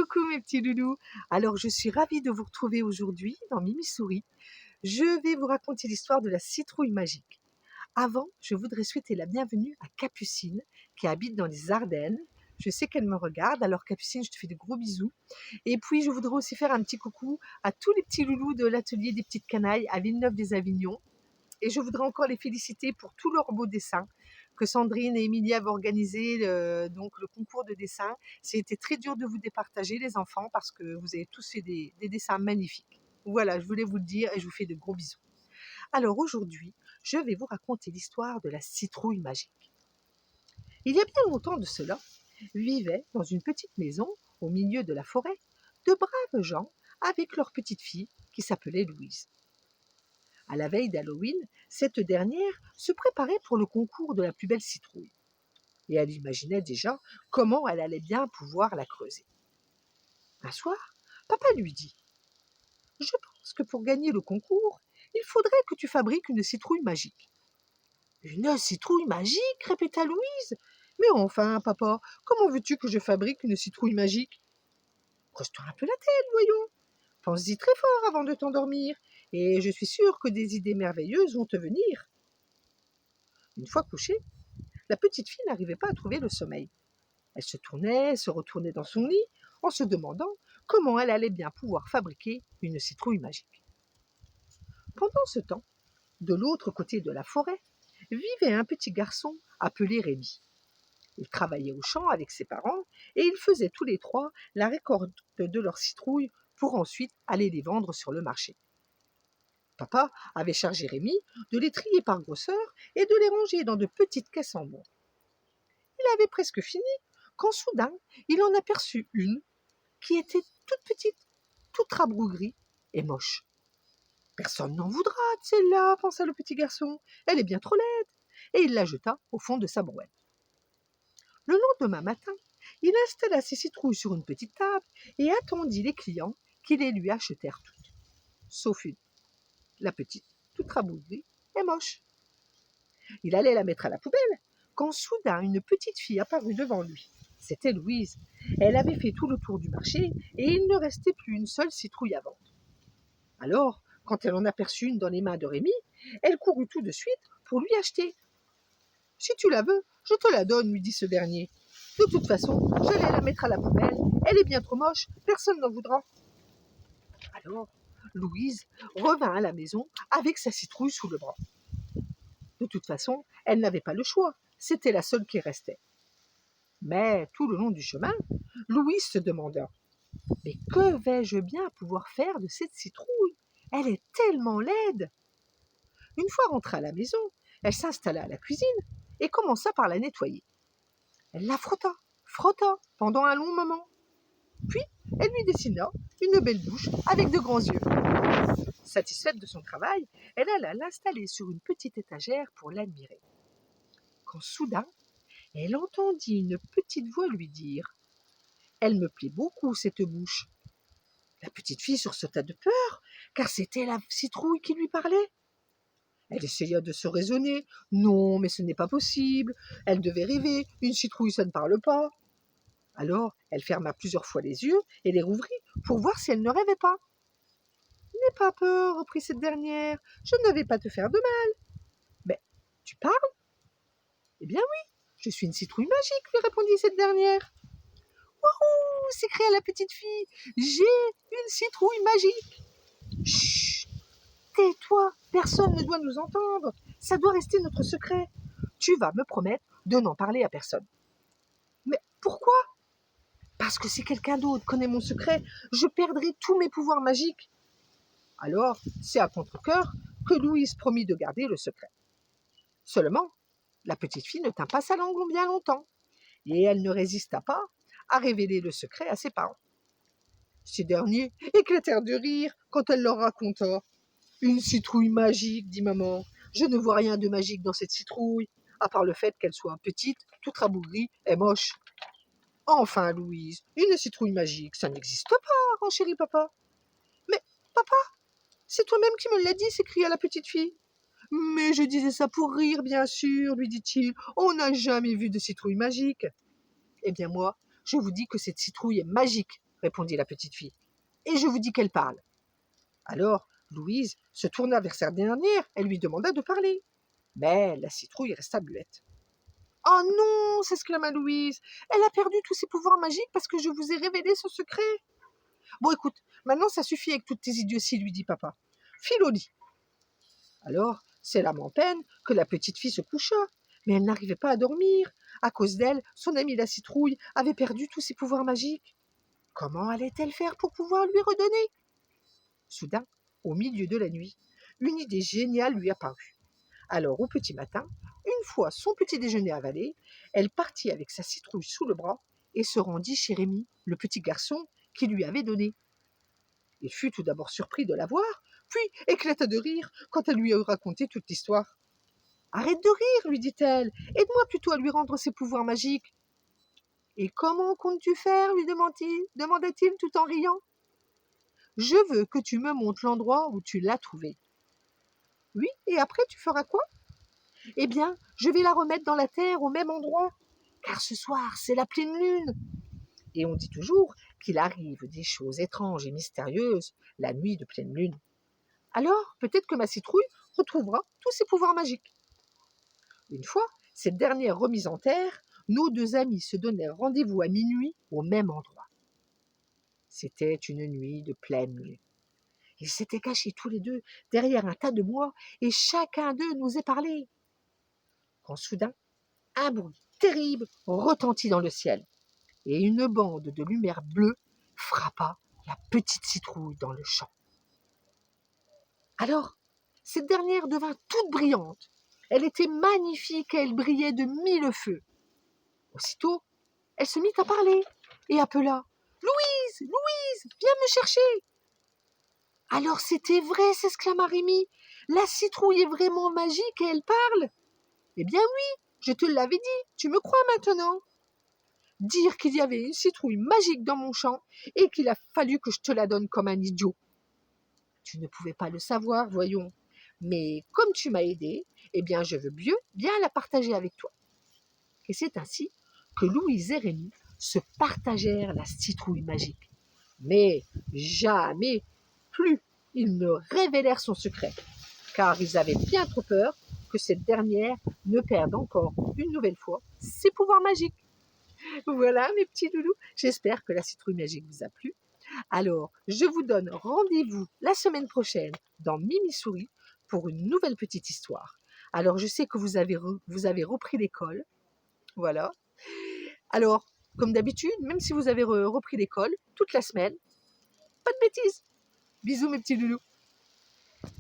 Coucou mes petits loulous. Alors je suis ravie de vous retrouver aujourd'hui dans Mimi Souris. Je vais vous raconter l'histoire de la citrouille magique. Avant, je voudrais souhaiter la bienvenue à Capucine qui habite dans les Ardennes. Je sais qu'elle me regarde, alors Capucine, je te fais de gros bisous. Et puis je voudrais aussi faire un petit coucou à tous les petits loulous de l'atelier des petites canailles à Villeneuve-des-Avignon. Et je voudrais encore les féliciter pour tous leurs beaux dessins que Sandrine et Emilie avaient organisé, donc le concours de dessin. C'était très dur de vous départager, les enfants, parce que vous avez tous fait des dessins magnifiques. Voilà, je voulais vous le dire et je vous fais de gros bisous. Alors aujourd'hui, je vais vous raconter l'histoire de la citrouille magique. Il y a bien longtemps de cela, vivaient dans une petite maison au milieu de la forêt de braves gens avec leur petite fille qui s'appelait Louise. À la veille d'Halloween, cette dernière se préparait pour le concours de la plus belle citrouille. Et elle imaginait déjà comment elle allait bien pouvoir la creuser. Un soir, papa lui dit « Je pense que pour gagner le concours, il faudrait que tu fabriques une citrouille magique. » « Une citrouille magique ?» répéta Louise. « Mais enfin, papa, comment veux-tu que je fabrique une citrouille magique ?»« Creuse-toi un peu la tête, voyons. Pense-y très fort avant de t'endormir, et je suis sûre que des idées merveilleuses vont te venir. » Une fois couchée, la petite fille n'arrivait pas à trouver le sommeil. Elle se retournait dans son lit, en se demandant comment elle allait bien pouvoir fabriquer une citrouille magique. Pendant ce temps, de l'autre côté de la forêt, vivait un petit garçon appelé Rémi. Il travaillait au champ avec ses parents et ils faisaient tous les trois la récolte de leurs citrouilles pour ensuite aller les vendre sur le marché. Papa avait chargé Rémi de les trier par grosseur et de les ranger dans de petites caisses en bois. Il avait presque fini quand soudain il en aperçut une qui était toute petite, toute rabougrie et moche. « Personne n'en voudra de celle-là, pensa le petit garçon, elle est bien trop laide. » Et il la jeta au fond de sa brouette. Le lendemain matin, il installa ses citrouilles sur une petite table et attendit les clients qui les lui achetèrent toutes, sauf une, la petite, toute rabougrie et moche. Il allait la mettre à la poubelle quand soudain une petite fille apparut devant lui. C'était Louise. Elle avait fait tout le tour du marché et il ne restait plus une seule citrouille à vendre. Alors, quand elle en aperçut une dans les mains de Rémi, elle courut tout de suite pour lui acheter. « Si tu la veux, je te la donne, lui dit ce dernier. De toute façon, j'allais la mettre à la poubelle. Elle est bien trop moche, personne n'en voudra. » Alors, Louise revint à la maison avec sa citrouille sous le bras. De toute façon, elle n'avait pas le choix, c'était la seule qui restait. Mais tout le long du chemin, Louise se demanda « Mais que vais-je bien pouvoir faire de cette citrouille? Elle est tellement laide !» Une fois rentrée à la maison, elle s'installa à la cuisine et commença par la nettoyer. Elle la frotta pendant un long moment. Puis, elle lui dessina une belle bouche avec de grands yeux. Satisfaite de son travail, elle alla l'installer sur une petite étagère pour l'admirer. Quand soudain, elle entendit une petite voix lui dire « Elle me plaît beaucoup, cette bouche. » La petite fille sursauta de peur, car c'était la citrouille qui lui parlait. Elle essaya de se raisonner. Non, mais ce n'est pas possible. Elle devait rêver. Une citrouille, ça ne parle pas. Alors, elle ferma plusieurs fois les yeux et les rouvrit pour voir si elle ne rêvait pas. « N'aie pas peur, reprit cette dernière. Je ne vais pas te faire de mal. »« Mais tu parles ?»« Eh bien oui, je suis une citrouille magique, lui répondit cette dernière. »« Wouhou !» s'écria la petite fille. « J'ai une citrouille magique. »« Chut ! Tais-toi, personne ne doit nous entendre. Ça doit rester notre secret. Tu vas me promettre de n'en parler à personne. »« Mais pourquoi ? » ?»« Parce que si quelqu'un d'autre connaît mon secret, je perdrai tous mes pouvoirs magiques. » Alors, c'est à contre-cœur que Louise promit de garder le secret. Seulement, la petite fille ne tint pas sa langue bien longtemps, et elle ne résista pas à révéler le secret à ses parents. Ces derniers éclatèrent de rire quand elle leur raconta. « Une citrouille magique, dit maman. Je ne vois rien de magique dans cette citrouille, à part le fait qu'elle soit petite, toute rabougrie et moche. » « Enfin, Louise, une citrouille magique, ça n'existe pas, renchérit papa. »« Mais, papa, c'est toi-même qui me l'as dit, s'écria la petite fille. »« Mais je disais ça pour rire, bien sûr, lui dit-il. On n'a jamais vu de citrouille magique. »« Eh bien moi, je vous dis que cette citrouille est magique. répondit la petite fille, et je vous dis qu'elle parle. Alors Louise se tourna vers sa dernière et lui demanda de parler. Mais la citrouille resta muette. Oh non, s'exclama Louise, elle a perdu tous ses pouvoirs magiques parce que je vous ai révélé son secret. Bon, écoute, maintenant ça suffit avec toutes tes idioties, lui dit papa. File au lit. Alors, c'est l'âme en peine que la petite fille se coucha, mais elle n'arrivait pas à dormir. À cause d'elle, son amie la citrouille avait perdu tous ses pouvoirs magiques. Comment allait-elle faire pour pouvoir lui redonner? Soudain, au milieu de la nuit, une idée géniale lui apparut. Alors, au petit matin, une fois son petit déjeuner avalé, elle partit avec sa citrouille sous le bras et se rendit chez Rémi, le petit garçon qui lui avait donné. Il fut tout d'abord surpris de la voir, puis éclata de rire quand elle lui eut raconté toute l'histoire. « Arrête de rire, lui dit-elle, aide-moi plutôt à lui rendre ses pouvoirs magiques. »« Et comment comptes-tu faire ?» lui demanda-t-il tout en riant. « Je veux que tu me montres l'endroit où tu l'as trouvée. »« Oui, et après tu feras quoi ?»« Eh bien, je vais la remettre dans la terre au même endroit, car ce soir c'est la pleine lune. Et on dit toujours qu'il arrive des choses étranges et mystérieuses la nuit de pleine lune. Alors, peut-être que ma citrouille retrouvera tous ses pouvoirs magiques. » Une fois cette dernière remise en terre, nos deux amis se donnèrent rendez-vous à minuit au même endroit. C'était une nuit de pleine lune. Ils s'étaient cachés tous les deux derrière un tas de bois et chacun d'eux n'osait parler. Quand soudain, un bruit terrible retentit dans le ciel et une bande de lumière bleue frappa la petite citrouille dans le champ. Alors, cette dernière devint toute brillante. Elle était magnifique et elle brillait de mille feux. Aussitôt, elle se mit à parler et appela « Louise, Louise, viens me chercher !» Alors c'était vrai, s'exclama Rémi. La citrouille est vraiment magique et elle parle. Eh bien oui, je te l'avais dit, tu me crois maintenant? Dire qu'il y avait une citrouille magique dans mon champ et qu'il a fallu que je te la donne comme un idiot. Tu ne pouvais pas le savoir, voyons. Mais comme tu m'as aidé, eh bien je veux bien la partager avec toi. Et c'est ainsi que Louise et Rémi se partagèrent la citrouille magique. Mais jamais plus ils ne révélèrent son secret, car ils avaient bien trop peur que cette dernière ne perde encore une nouvelle fois ses pouvoirs magiques. Voilà mes petits loulous, j'espère que la citrouille magique vous a plu. Alors, je vous donne rendez-vous la semaine prochaine dans Mimi Souris pour une nouvelle petite histoire. Alors, je sais que vous avez repris l'école, voilà. Alors, comme d'habitude, même si vous avez repris l'école toute la semaine, pas de bêtises. Bisous mes petits loulous.